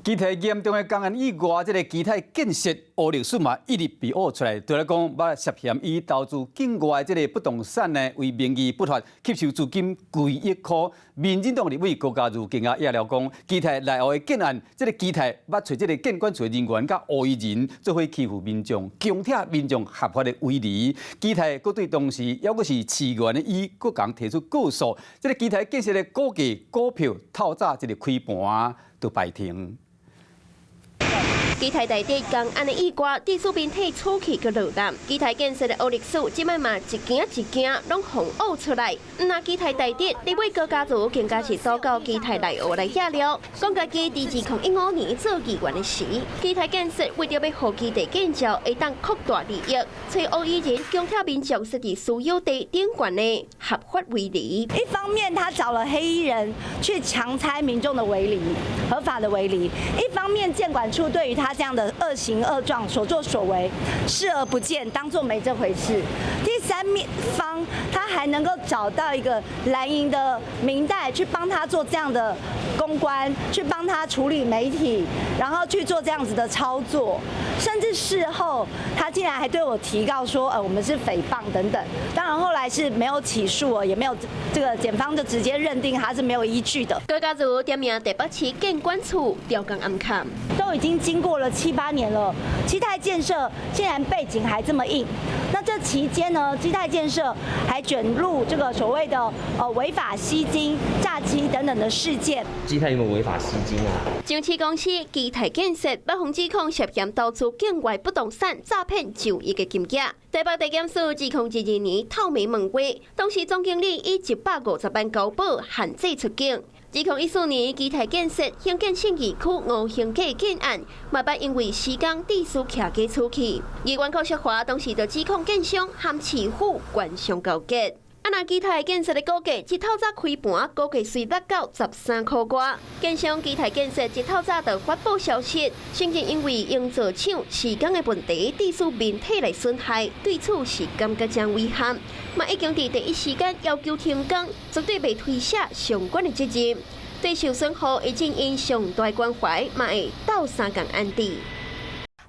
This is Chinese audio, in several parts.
基体严重的公安以外，这个基体建设黑历史嘛，一直被挖出来。就来讲，捌涉嫌以投资境外这个不动产呢为名义不法吸收资金几亿块。民进党立委高嘉瑜更加也了讲，基体内后的建案，这个基体捌找这个监管处人员甲黑衣人做伙欺负民众，强拆民众合法的威利。基体佫对当时抑佫是市原的伊佫共提出告诉，这个基体建设的估价股票透早这个开盘就败停。基台大地公安的以外，地属面体初期个落难，基台建设的黑历史，即摆嘛一件一件拢红挖出来。那基台大地，立委高嘉瑜更加是走到基台内湖来遐聊，讲家己伫2015年做议员的时，基台建设为着要互基地建造会当扩大利益，找黑衣人强拆民众设伫私有地顶悬的合法围篱。一方面，他找了黑衣人去强拆民众的围篱，合法的围篱；一方面，建管处对于他这样的恶行恶状所作所为视而不见，当作没这回事。第三方，他还能够找到一个蓝营的民代去帮他做这样的公关，去帮他处理媒体，然后去做这样子的操作，甚至事后他竟然还对我提告说，我们是诽谤等等。当然后来是没有起诉，也没有这个检方就直接认定他是没有依据的。高嘉瑜点名台北市监管处调监暗勘，都已经经过了7、8年了，基泰建设竟然背景还这么硬。那这期间呢，基泰建设还卷入这个所谓的违法吸金、诈欺等等的事件。基泰有没有违法吸金啊？上市公司基泰建设被控指控涉嫌投资境外不动产诈骗9亿个金额。台北地检署指控12年透明问过，当时总经理以150万高保限制出境。指控14年基泰建设兴建信义区5型价建案，嘛捌因为施工地势徛价出去。议员高石华当时就指控建商含市府官商勾结。那基泰建设的估价一透早开盘，估价虽落到13块外。建商基泰建设一透早就发布消息，承认因为营造厂施工的问题，地属民体来损害，对此是感觉真遗憾。嘛已经伫第一时间要求停工，绝对袂推卸相关的责任。对受损户已经因上大关怀，嘛会斗相共安置。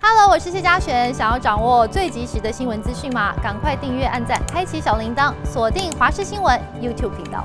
Hello， 我是谢嘉璇。想要掌握最及时的新闻资讯吗？赶快订阅、按赞、开启小铃铛，锁定华视新闻 YouTube 频道。